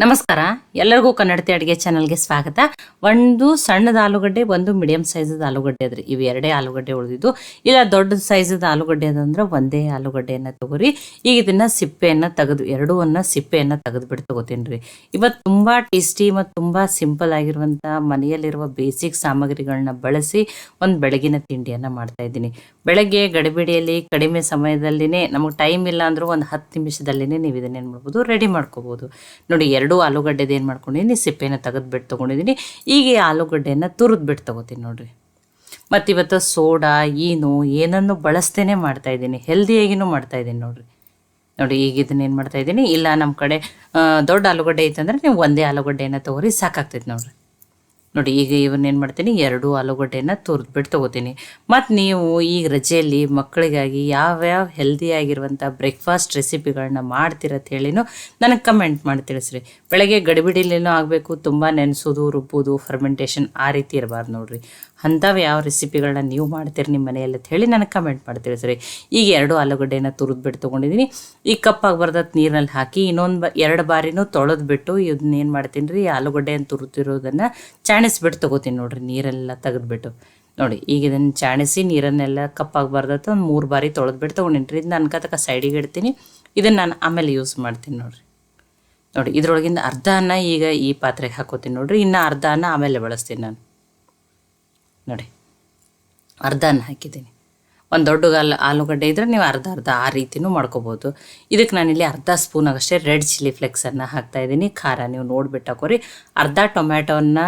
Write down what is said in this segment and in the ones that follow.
ನಮಸ್ಕಾರ. ಎಲ್ಲರಿಗೂ ಕನ್ನಡತಿ ಅಡುಗೆ ಚಾನಲ್ಗೆ ಸ್ವಾಗತ. ಒಂದು ಸಣ್ಣದ ಆಲೂಗಡ್ಡೆ, ಒಂದು ಮೀಡಿಯಂ ಸೈಜದ ಆಲೂಗಡ್ಡೆ ಅದ್ರಿ. ಇವು ಎರಡೇ ಆಲೂಗಡ್ಡೆ ಉಳಿದಿದ್ದು. ಇಲ್ಲ ದೊಡ್ಡ ಸೈಜದ ಆಲೂಗಡ್ಡೆ ಅದಂದ್ರೆ ಒಂದೇ ಆಲೂಗಡ್ಡೆಯನ್ನು ತಗೋರಿ. ಈಗ ಇದನ್ನ ಸಿಪ್ಪೆಯನ್ನು ತೆಗೆದು ಸಿಪ್ಪೆಯನ್ನು ತೆಗೆದುಬಿಟ್ಟು ತಗೋತೀನಿ ರೀ. ಇವತ್ತು ತುಂಬ ಟೇಸ್ಟಿ ಮತ್ತು ತುಂಬ ಸಿಂಪಲ್ ಆಗಿರುವಂಥ ಮನೆಯಲ್ಲಿರುವ ಬೇಸಿಕ್ ಸಾಮಗ್ರಿಗಳನ್ನ ಬಳಸಿ ಒಂದು ಬೆಳಗಿನ ತಿಂಡಿಯನ್ನು ಮಾಡ್ತಾ ಇದ್ದೀನಿ. ಬೆಳಗ್ಗೆ ಗಡಿಬಿಡಿಯಲ್ಲಿ ಕಡಿಮೆ ಸಮಯದಲ್ಲಿನೇ, ನಮಗೆ ಟೈಮ್ ಇಲ್ಲ ಅಂದರೂ ಒಂದು 10 ನಿಮಿಷದಲ್ಲಿನೇ ನೀವು ಇದನ್ನೇನು ಮಾಡ್ಬೋದು, ರೆಡಿ ಮಾಡ್ಕೋಬೋದು. ನೋಡಿ, ಎರಡು ಆಲೂಗಡ್ಡೆದು ಏನು ಮಾಡ್ಕೊಂಡಿದ್ದೀನಿ, ಸಿಪ್ಪೆನ ತೆಗೆದುಬಿಟ್ಟು ತೊಗೊಂಡಿದ್ದೀನಿ. ಈಗ ಈ ಆಲೂಗಡ್ಡೆಯನ್ನು ತುರಿದ್ಬಿಟ್ಟು ತೊಗೋತೀನಿ ನೋಡಿರಿ. ಮತ್ತು ಇವತ್ತು ಸೋಡಾ ಏನನ್ನು ಬಳಸ್ತೇನೆ ಮಾಡ್ತಾಯಿದ್ದೀನಿ, ಹೆಲ್ದಿಯಾಗಿನೂ ಮಾಡ್ತಾಯಿದ್ದೀನಿ ನೋಡಿರಿ. ನೋಡಿ, ಈಗ ಇದನ್ನೇನು ಮಾಡ್ತಾಯಿದ್ದೀನಿ, ಇಲ್ಲ ನಮ್ಮ ಕಡೆ ದೊಡ್ಡ ಆಲೂಗಡ್ಡೆ ಐತಂದ್ರೆ ನೀವು ಒಂದೇ ಆಲೂಗಡ್ಡೆಯನ್ನು ತೊಗೊರಿ, ಸಾಕಾಗ್ತೈತೆ ನೋಡಿರಿ. ನೋಡಿ, ಈಗ ಇವನ್ನೇನು ಮಾಡ್ತೀನಿ, 2 ಆಲೂಗಡ್ಡೆಯನ್ನು ತುರಿದ್ಬಿಟ್ಟು ತೊಗೋತೀನಿ. ಮತ್ತು ನೀವು ಈಗ ರಜೆಯಲ್ಲಿ ಮಕ್ಕಳಿಗಾಗಿ ಯಾವ್ಯಾವ ಹೆಲ್ದಿಯಾಗಿರುವಂಥ ಬ್ರೇಕ್ಫಾಸ್ಟ್ ರೆಸಿಪಿಗಳನ್ನ ಮಾಡ್ತೀರತ್ತ ಹೇಳಿನೂ ನನಗೆ ಕಮೆಂಟ್ ಮಾಡಿ ತಿಳಿಸ್ರಿ. ಬೆಳಗ್ಗೆ ಗಡಿಬಿಡಿಲೇನೋ ಆಗಬೇಕು, ತುಂಬ ನೆನೆಸೋದು, ರುಬ್ಬೋದು, ಫರ್ಮೆಂಟೇಷನ್ ಆ ರೀತಿ ಇರಬಾರ್ದು ನೋಡಿರಿ. ಅಂಥವು ಯಾವ ರೆಸಿಪಿಗಳನ್ನ ನೀವು ಮಾಡ್ತೀರಿ ನಿಮ್ಮ ಮನೆಯಲ್ಲಿ ಅಂತ ಹೇಳಿ ನನಗೆ ಕಮೆಂಟ್ ಮಾಡಿ ತಿಳಿಸ್ರಿ. ಈಗ 2 ಆಲೂಗಡ್ಡೆಯನ್ನು ತುರಿದ್ಬಿಟ್ಟು ತೊಗೊಂಡಿದ್ದೀನಿ. ಈ ಕಪ್ಪಾಗಿ ಬರ್ದತ್ತು ನೀರಿನಲ್ಲಿ ಹಾಕಿ ಇನ್ನೊಂದು 2 ಬಾರಿನೂ ತೊಳೆದ್ಬಿಟ್ಟು ಇದನ್ನೇನು ಮಾಡ್ತೀನಿ ರೀ, ಆಲೂಗಡ್ಡೆಯನ್ನು ತುರಿದಿರೋದನ್ನು ಚಾಣಿಸ್ಬಿಟ್ಟು ತೊಗೋತೀನಿ ನೋಡಿರಿ, ನೀರೆಲ್ಲ ತೆಗೆದ್ಬಿಟ್ಟು. ನೋಡಿ, ಈಗ ಇದನ್ನು ಚಾಣಿಸಿ ನೀರನ್ನೆಲ್ಲ ಕಪ್ಪಾಗಿ ಬರ್ದತ್ತು ಒಂದು 3 ಬಾರಿ ತೊಳೆದ್ಬಿಟ್ಟು ತೊಗೊಂಡಿನಿ ರೀ. ಇದನ್ನ ಅನ್ಕತಕ್ಕ ಸೈಡಿಗೆ ಇಡ್ತೀನಿ. ಇದನ್ನು ನಾನು ಆಮೇಲೆ ಯೂಸ್ ಮಾಡ್ತೀನಿ ನೋಡಿರಿ. ನೋಡಿ, ಇದರೊಳಗಿಂದ ಅರ್ಧ ಅನ್ನ ಈಗ ಈ ಪಾತ್ರೆಗೆ ಹಾಕೋತೀನಿ ನೋಡಿರಿ. ಇನ್ನು ಅರ್ಧ ಅನ್ನ ಆಮೇಲೆ ಬಳಸ್ತೀನಿ ನಾನು. ನೋಡಿ, ಅರ್ಧ ಅನ್ನ ಹಾಕಿದ್ದೀನಿ. ಒಂದು ದೊಡ್ಡ ಆಲೂಗಡ್ಡೆ ಇದ್ದರೆ ನೀವು ಅರ್ಧ ಆ ರೀತಿನೂ ಮಾಡ್ಕೋಬೋದು. ಇದಕ್ಕೆ ನಾನಿಲ್ಲಿ ಅರ್ಧ ಸ್ಪೂನ್ ಆಗಷ್ಟೇ ರೆಡ್ ಚಿಲ್ಲಿ ಫ್ಲೆಕ್ಸನ್ನು ಹಾಕ್ತಾಯಿದ್ದೀನಿ. ಖಾರ ನೀವು ನೋಡಿಬಿಟ್ಟು ಹಾಕೋರಿ. ಅರ್ಧ ಟೊಮ್ಯಾಟೋವನ್ನು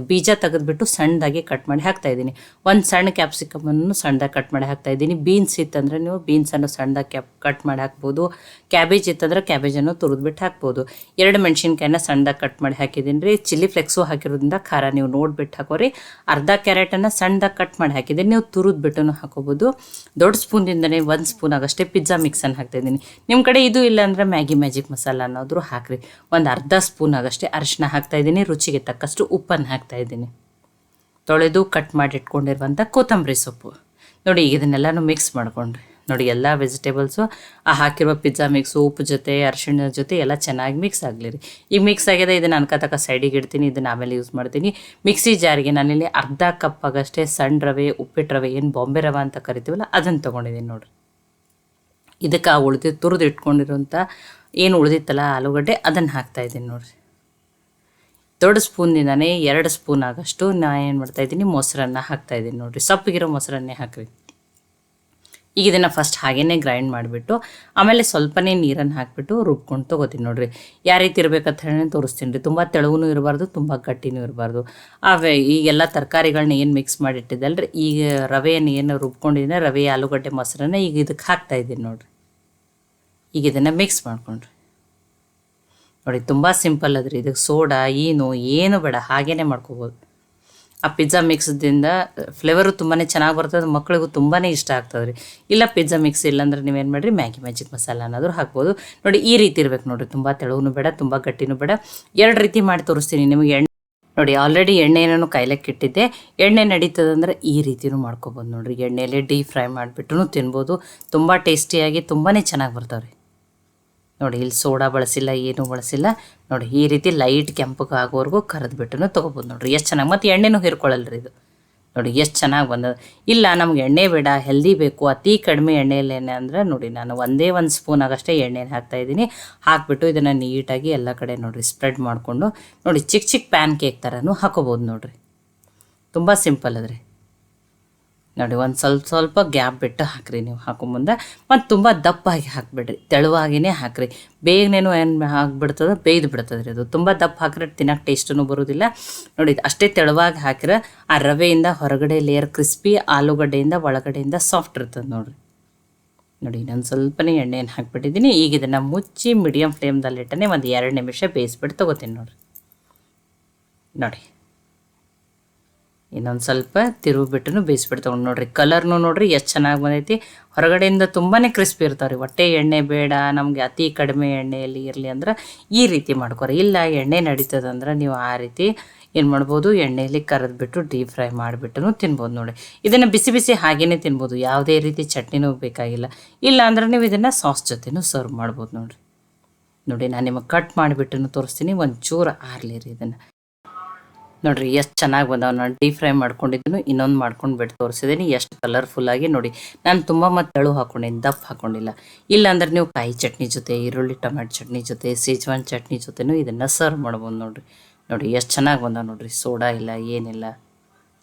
ಬೀಜ ತೆಗೆದುಬಿಟ್ಟು ಸಣ್ಣದಾಗಿ ಕಟ್ ಮಾಡಿ ಹಾಕ್ತಾಯಿದ್ದೀನಿ. ಒಂದು ಸಣ್ಣ ಕ್ಯಾಪ್ಸಿಕಮನ್ನು ಸಣ್ಣದಾಗಿ ಕಟ್ ಮಾಡಿ ಹಾಕ್ತಾಯಿದ್ದೀನಿ. ಬೀನ್ಸ್ ಇತ್ತಂದರೆ ನೀವು ಬೀನ್ಸನ್ನು ಸಣ್ಣದಾಗಿ ಕಟ್ ಮಾಡಿ ಹಾಕ್ಬೋದು. ಕ್ಯಾಬೇಜ್ ಇತ್ತಂದ್ರೆ ಕ್ಯಾಬೇಜನ್ನು ತುರಿದ್ಬಿಟ್ಟು ಹಾಕ್ಬೋದು. 2 ಮೆಣಸಿನ್ಕಾಯಿನ ಸಣ್ಣದಾಗಿ ಕಟ್ ಮಾಡಿ ಹಾಕಿದ್ದೀನಿ ರೀ. ಚಿಲ್ಲಿ ಫ್ಲೆಕ್ಸು ಹಾಕಿರೋದ್ರಿಂದ ಖಾರ ನೀವು ನೋಡಿಬಿಟ್ಟು ಹಾಕೋರಿ. ಅರ್ಧ ಕ್ಯಾರೆಟನ್ನು ಸಣ್ಣದಾಗಿ ಕಟ್ ಮಾಡಿ ಹಾಕಿದ್ದೀನಿ. ನೀವು ತುರಿದ್ಬಿಟ್ಟು ಹಾಕೋಬೋದು. ದೊಡ್ಡ ಸ್ಪೂನ್ದಿಂದನೇ 1 ಸ್ಪೂನ್ ಆಗಷ್ಟೇ ಪಿಜ್ಜಾ ಮಿಕ್ಸನ್ನು ಹಾಕ್ತಾಯಿದ್ದೀನಿ. ನಿಮ್ಮ ಕಡೆ ಇದು ಇಲ್ಲ ಅಂದರೆ ಮ್ಯಾಗಿ ಮ್ಯಾಜಿಕ್ ಮಸಾಲ ಅನ್ನೋದ್ರು ಹಾಕ್ರಿ. ಒಂದು ಅರ್ಧ ಸ್ಪೂನ್ ಆಗಷ್ಟೇ ಅರಿಶಿನ ಹಾಕ್ತಾಯಿದ್ದೀನಿ. ರುಚಿಗೆ ತಕ್ಕಷ್ಟು ಉಪ್ಪನ್ನು ಹಾಕ್ತಾಯಿದ್ದೀನಿ. ತೊಳೆದು ಕಟ್ ಮಾಡಿ ಇಟ್ಕೊಂಡಿರುವಂಥ ಕೊತ್ತಂಬರಿ ಸೊಪ್ಪು. ನೋಡಿ, ಈಗ ಇದನ್ನೆಲ್ಲನೂ ಮಿಕ್ಸ್ ಮಾಡ್ಕೊಂಡ್ರಿ. ನೋಡಿ, ಎಲ್ಲ ವೆಜಿಟೇಬಲ್ಸು ಹಾಕಿರುವ ಪಿಜ್ಜಾ ಮಿಕ್ಸು ಉಪ್ಪು ಜೊತೆ ಅರಿಶಿಣದ ಜೊತೆ ಎಲ್ಲ ಚೆನ್ನಾಗಿ ಮಿಕ್ಸ್ ಆಗಲಿ ರೀ. ಈಗ ಮಿಕ್ಸ್ ಆಗಿದೆ, ಇದನ್ನು ಅನ್ಕತಕ್ಕ ಸೈಡಿಗೆ ಇಡ್ತೀನಿ. ಇದನ್ನು ಆಮೇಲೆ ಯೂಸ್ ಮಾಡ್ತೀನಿ. ಮಿಕ್ಸಿ ಜಾರಿಗೆ ನಾನಿಲ್ಲಿ ಅರ್ಧ ಕಪ್ ಆಗಷ್ಟೇ ಸಣ್ಣ ರವೆ, ಉಪ್ಪಿಟ್ಟು ರವೆ, ಏನು ಬಾಂಬೆ ರವೆ ಅಂತ ಕರಿತೀವಲ್ಲ ಅದನ್ನು ತೊಗೊಂಡಿದ್ದೀನಿ ನೋಡಿರಿ. ಇದಕ್ಕೆ ತುರಿದು ಇಟ್ಕೊಂಡಿರೋಂಥ ಏನು ಉಳಿದಿತ್ತಲ್ಲ ಆಲೂಗಡ್ಡೆ, ಅದನ್ನು ಹಾಕ್ತಾಯಿದ್ದೀನಿ ನೋಡಿರಿ. ದೊಡ್ಡ ಸ್ಪೂನ್ದಿಂದನೇ 2 ಸ್ಪೂನ್ ಆಗಷ್ಟು ನಾನು ಏನು ಮಾಡ್ತಾಯಿದ್ದೀನಿ, ಮೊಸರನ್ನ ಹಾಕ್ತಾಯಿದ್ದೀನಿ ನೋಡಿರಿ. ಸಪ್ಪಗಿರೋ ಮೊಸರನ್ನೇ ಹಾಕ್ರಿ. ಈಗ ಇದನ್ನು ಫಸ್ಟ್ ಹಾಗೇ ಗ್ರೈಂಡ್ ಮಾಡಿಬಿಟ್ಟು ಆಮೇಲೆ ಸ್ವಲ್ಪನೇ ನೀರನ್ನು ಹಾಕಿಬಿಟ್ಟು ರುಬ್ಕೊಂಡು ತೊಗೋತೀನಿ ನೋಡಿರಿ. ಯಾವ ರೀತಿ ಇರಬೇಕಂತ ಹೇಳಿ ತೋರಿಸ್ತೀನಿ ರೀ. ತುಂಬ ತೆಳುವೂ ಇರಬಾರ್ದು, ತುಂಬ ಗಟ್ಟಿನೂ ಇರಬಾರ್ದು. ಈಗೆಲ್ಲ ತರಕಾರಿಗಳನ್ನ ಏನು ಮಿಕ್ಸ್ ಮಾಡಿಟ್ಟಿದ್ದಲ್ರಿ, ಈಗ ರವೆಯನ್ನು ಏನು ರುಬ್ಕೊಂಡಿದ್ದೀನಿ, ರವೆ, ಆಲೂಗಡ್ಡೆ, ಮೊಸರನ್ನ ಈಗ ಇದಕ್ಕೆ ಹಾಕ್ತಾಯಿದ್ದೀನಿ ನೋಡಿರಿ. ಈಗ ಇದನ್ನು ಮಿಕ್ಸ್ ಮಾಡ್ಕೊಂಡ್ರಿ. ನೋಡಿ, ತುಂಬ ಸಿಂಪಲ್ ಅದ್ರಿ. ಇದಕ್ಕೆ ಸೋಡಾ ಏನು ಬೇಡ, ಹಾಗೇ ಮಾಡ್ಕೋಬೋದು. ಆ ಪಿಜ್ಜಾ ಮಿಕ್ಸ್ದಿಂದ ಫ್ಲೇವರು ತುಂಬಾ ಚೆನ್ನಾಗಿ ಬರ್ತದೆ, ಮಕ್ಕಳಿಗೂ ತುಂಬಾ ಇಷ್ಟ ಆಗ್ತದೆ ರೀ. ಇಲ್ಲ ಪಿಜ್ಜಾ ಮಿಕ್ಸ್ ಇಲ್ಲಾಂದ್ರೆ ನೀವೇನು ಮಾಡಿರಿ, ಮ್ಯಾಗಿ ಮ್ಯಾಜಿಕ್ ಮಸಾಲ ಅನ್ನೋದ್ರು ಹಾಕ್ಬೋದು. ನೋಡಿ, ಈ ರೀತಿ ಇರಬೇಕು ನೋಡಿರಿ. ತುಂಬ ತೆಳುವೂ ಬೇಡ, ತುಂಬ ಗಟ್ಟಿನೂ ಬೇಡ. 2 ರೀತಿ ಮಾಡಿ ತೋರಿಸ್ತೀನಿ ನಿಮಗೆ. ನೋಡಿ, ಆಲ್ರೆಡಿ ಎಣ್ಣೆಯನ್ನು ಕಾಯ್ಲಕ್ಕೆ ಇಟ್ಟಿದ್ದೆ. ಎಣ್ಣೆ ನಡೀತದಂದ್ರೆ ಈ ರೀತಿನೂ ಮಾಡ್ಕೊಬೋದು ನೋಡಿರಿ. ಎಣ್ಣೆಯಲ್ಲಿ ಡೀಪ್ ಫ್ರೈ ಮಾಡಿಬಿಟ್ಟು ತಿನ್ಬೋದು. ತುಂಬ ಟೇಸ್ಟಿಯಾಗಿ ತುಂಬಾ ಚೆನ್ನಾಗಿ ಬರ್ತಾವೆ ರೀ. ನೋಡಿ, ಇಲ್ಲಿ ಸೋಡಾ ಬಳಸಿಲ್ಲ, ಏನೂ ಬಳಸಿಲ್ಲ. ನೋಡಿ, ಈ ರೀತಿ ಲೈಟ್ ಕೆಂಪಗೆ ಆಗೋವರೆಗೂ ಕರೆದ್ಬಿಟ್ಟು ತೊಗೋಬೋದು ನೋಡಿರಿ. ಎಷ್ಟು ಚೆನ್ನಾಗಿ, ಮತ್ತು ಎಣ್ಣೆನೂ ಹಿರ್ಕೊಳ್ಳಲ್ರಿ ಇದು. ನೋಡಿ, ಎಷ್ಟು ಚೆನ್ನಾಗಿ ಬಂದದ. ಇಲ್ಲ ನಮ್ಗೆ ಎಣ್ಣೆ ಬೇಡ, ಹೆಲ್ದಿ ಬೇಕು, ಅತಿ ಕಡಿಮೆ ಎಣ್ಣೆಯಲ್ಲಿ ಅಂದರೆ ನೋಡಿ, ನಾನು ಒಂದೇ 1 ಸ್ಪೂನ್ ಆಗಷ್ಟೇ ಎಣ್ಣೆನ ಹಾಕ್ತಾಯಿದ್ದೀನಿ. ಹಾಕಿಬಿಟ್ಟು ಇದನ್ನು ನೀಟಾಗಿ ಎಲ್ಲ ಕಡೆ ನೋಡಿರಿ ಸ್ಪ್ರೆಡ್ ಮಾಡಿಕೊಂಡು ನೋಡಿ, ಚಿಕ್ಕ ಪ್ಯಾನ್ ಕೇಕ್ ಥರನೂ ಹಾಕೋಬೋದು ನೋಡಿರಿ. ತುಂಬ ಸಿಂಪಲ್ ಅದ್ರಿ. ನೋಡಿ, ಒಂದು ಸ್ವಲ್ಪ ಗ್ಯಾಪ್ ಬಿಟ್ಟು ಹಾಕಿರಿ ನೀವು ಹಾಕೊಂಬಂದೆ. ಮತ್ತು ತುಂಬ ದಪ್ಪಾಗಿ ಹಾಕಿಬಿಡ್ರಿ, ತೆಳುವಾಗಿಯೇ ಹಾಕಿರಿ. ಬೇಗನೇನು ಏನು ಹಾಕ್ಬಿಡ್ತದೆ, ಬೇಯ್ದು ಬಿಡ್ತದೆ ರೀ ಅದು. ತುಂಬ ದಪ್ಪ ಹಾಕಿದ್ರೆ ತಿನ್ನೋಕೆ ಟೇಸ್ಟೂ ಬರೋದಿಲ್ಲ. ನೋಡಿ, ಅಷ್ಟೇ ತೆಳುವಾಗಿ ಹಾಕಿದ್ರೆ ಆ ರವೆಯಿಂದ ಹೊರಗಡೆ ಲೇಯರ್ ಕ್ರಿಸ್ಪಿ, ಆಲೂಗಡ್ಡೆಯಿಂದ ಒಳಗಡೆಯಿಂದ ಸಾಫ್ಟ್ ಇರ್ತದೆ ನೋಡಿರಿ. ನೋಡಿ, ನಾನು ಸ್ವಲ್ಪನೇ ಎಣ್ಣೆಯನ್ನು ಹಾಕಿಬಿಟ್ಟಿದ್ದೀನಿ. ಈಗ ಇದನ್ನು ಮುಚ್ಚಿ ಮೀಡಿಯಮ್ ಫ್ಲೇಮ್ದಲ್ಲಿಟ್ಟನೆ ಒಂದು 2 ನಿಮಿಷ ಬೇಯಿಸ್ಬಿಟ್ಟು ತೊಗೋತೀನಿ ನೋಡಿರಿ. ನೋಡಿ, ಇನ್ನೊಂದು ಸ್ವಲ್ಪ ತಿರುಗಿಬಿಟ್ಟು ಬೇಯಿಸ್ಬಿಟ್ಟು ತೊಗೊಂಡು ನೋಡಿರಿ. ಕಲರ್ನು ನೋಡಿರಿ ಎಷ್ಟು ಚೆನ್ನಾಗಿ ಬಂದೈತಿ. ಹೊರಗಡೆಯಿಂದ ತುಂಬಾ ಕ್ರಿಸ್ಪಿ ಇರ್ತಾವೆ ರೀ. ಹೊಟ್ಟೆ ಎಣ್ಣೆ ಬೇಡ, ನಮಗೆ ಅತಿ ಕಡಿಮೆ ಎಣ್ಣೆಯಲ್ಲಿ ಇರಲಿ ಅಂದ್ರೆ ಈ ರೀತಿ ಮಾಡ್ಕೊರಿ. ಇಲ್ಲ ಎಣ್ಣೆ ನಡೀತದಂದ್ರೆ ನೀವು ಆ ರೀತಿ ಏನು ಮಾಡ್ಬೋದು, ಎಣ್ಣೆಯಲ್ಲಿ ಕರೆದ್ಬಿಟ್ಟು ಡೀಪ್ ಫ್ರೈ ಮಾಡಿಬಿಟ್ಟು ತಿನ್ಬೋದು ನೋಡಿ. ಇದನ್ನು ಬಿಸಿ ಬಿಸಿ ಹಾಗೇ ತಿನ್ಬೋದು, ಯಾವುದೇ ರೀತಿ ಚಟ್ನಿನೂ ಬೇಕಾಗಿಲ್ಲ. ಇಲ್ಲ ಅಂದ್ರೆ ನೀವು ಇದನ್ನು ಸಾಸ್ ಜೊತೆನೂ ಸರ್ವ್ ಮಾಡ್ಬೋದು ನೋಡಿರಿ. ನೋಡಿ ನಾನು ನಿಮಗೆ ಕಟ್ ಮಾಡಿಬಿಟ್ಟು ತೋರಿಸ್ತೀನಿ, ಒಂಚೂರು ಆರ್ಲಿರಿ ಇದನ್ನು. ನೋಡಿರಿ ಎಷ್ಟು ಚೆನ್ನಾಗಿ ಬಂದಾವ. ನಾನು ಡೀಪ್ ಫ್ರೈ ಮಾಡ್ಕೊಂಡಿದ್ದೀನಿ, ಇನ್ನೊಂದು ಮಾಡ್ಕೊಂಡು ಬಿಟ್ಟು ತೋರಿಸಿದ್ದೀನಿ. ಎಷ್ಟು ಕಲರ್ಫುಲ್ಲಾಗಿ ನೋಡಿ. ನಾನು ತುಂಬ ಮತ್ತು ತೆಳು ಹಾಕ್ಕೊಂಡಿನಿ, ದಪ್ಪ ಹಾಕ್ಕೊಂಡಿಲ್ಲ. ಇಲ್ಲಾಂದ್ರೆ ನೀವು ಕಾಯಿ ಚಟ್ನಿ ಜೊತೆ, ಈರುಳ್ಳಿ ಟೊಮ್ಯಾಟೊ ಚಟ್ನಿ ಜೊತೆ, ಸೇಜ್ವಾನ್ ಚಟ್ನಿ ಜೊತೆನೂ ಇದನ್ನು ಸರ್ವ್ ಮಾಡ್ಬೋದು ನೋಡಿರಿ. ನೋಡಿ ಎಷ್ಟು ಚೆನ್ನಾಗಿ ಬಂದಾವ ನೋಡಿರಿ. ಸೋಡಾ ಇಲ್ಲ, ಏನಿಲ್ಲ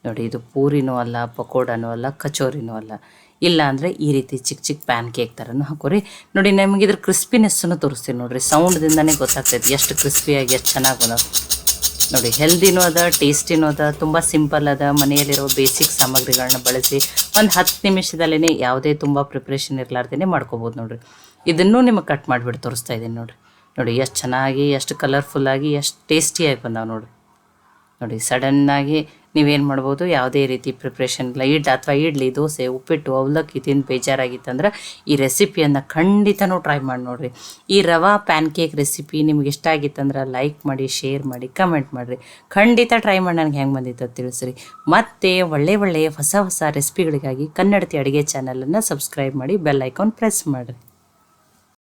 ನೋಡಿ. ಇದು ಪೂರಿನೂ ಅಲ್ಲ, ಪಕೋಡನೂ ಅಲ್ಲ, ಕಚೋರಿನೂ ಅಲ್ಲ. ಇಲ್ಲ ಅಂದರೆ ಈ ರೀತಿ ಚಿಕ್ಕ ಚಿಕ್ಕ ಪ್ಯಾನ್ ಕೇಕ್ ಥರನೂ ಹಾಕೋರಿ. ನೋಡಿ ನಮಗೆ ಇದ್ರ ಕ್ರಿಸ್ಪಿನೆಸ್ಸನ್ನು ತೋರಿಸ್ತೀನಿ ನೋಡಿರಿ. ಸೌಂಡ್ದಿಂದನೇ ಗೊತ್ತಾಗ್ತೈತಿ ಎಷ್ಟು ಕ್ರಿಸ್ಪಿಯಾಗಿ, ಎಷ್ಟು ಚೆನ್ನಾಗಿ ಬಂದಾವ ನೋಡಿ. ಹೆಲ್ದಿನೂ ಅದ, ಟೇಸ್ಟಿನೂ ಅದ, ತುಂಬ ಸಿಂಪಲ್ ಅದ. ಮನೆಯಲ್ಲಿರೋ ಬೇಸಿಕ್ ಸಾಮಗ್ರಿಗಳನ್ನ ಬಳಸಿ ಒಂದು 10 ನಿಮಿಷದಲ್ಲೇ ಯಾವುದೇ ತುಂಬ ಪ್ರಿಪ್ರೇಷನ್ ಇರಲಾರ್ದೇ ಮಾಡ್ಕೋಬೋದು ನೋಡಿರಿ. ಇದನ್ನೂ ನಿಮಗೆ ಕಟ್ ಮಾಡಿಬಿಟ್ಟು ತೋರಿಸ್ತಾ ಇದ್ದೀನಿ ನೋಡಿರಿ. ನೋಡಿ ಎಷ್ಟು ಚೆನ್ನಾಗಿ, ಎಷ್ಟು ಕಲರ್ಫುಲ್ಲಾಗಿ, ಎಷ್ಟು ಟೇಸ್ಟಿಯಾಗಿ ಬಂದಾವೆ ನೋಡಿ. ನೋಡಿ ಸಡನ್ನಾಗಿ ನೀವೇನು ಮಾಡ್ಬೋದು, ಯಾವುದೇ ರೀತಿ ಪ್ರಿಪ್ರೇಷನ್ ಇಲ್ಲ, ಇಡ್ಲಿ, ದೋಸೆ, ಉಪ್ಪಿಟ್ಟು, ಅವಲಕ್ಕಿ ತಿಂದು ಬೇಜಾರಾಗಿತ್ತಂದ್ರೆ ಈ ರೆಸಿಪಿಯನ್ನು ಖಂಡಿತನೂ ಟ್ರೈ ಮಾಡಿ ನೋಡಿರಿ. ಈ ರವಾ ಪ್ಯಾನ್ ಕೇಕ್ ರೆಸಿಪಿ ನಿಮ್ಗೆ ಇಷ್ಟ ಆಗಿತ್ತಂದ್ರೆ ಲೈಕ್ ಮಾಡಿ, ಶೇರ್ ಮಾಡಿ, ಕಮೆಂಟ್ ಮಾಡಿರಿ. ಖಂಡಿತ ಟ್ರೈ ಮಾಡಿ ನನಗೆ ಹೆಂಗೆ ಬಂದಿತ್ತು ತಿಳಿಸ್ರಿ. ಮತ್ತು ಒಳ್ಳೆಯ ಹೊಸ ರೆಸಿಪಿಗಳಿಗಾಗಿ ಕನ್ನಡತಿ ಅಡುಗೆ ಚಾನಲನ್ನು ಸಬ್ಸ್ಕ್ರೈಬ್ ಮಾಡಿ, ಬೆಲ್ ಐಕಾನ್ ಪ್ರೆಸ್ ಮಾಡಿರಿ.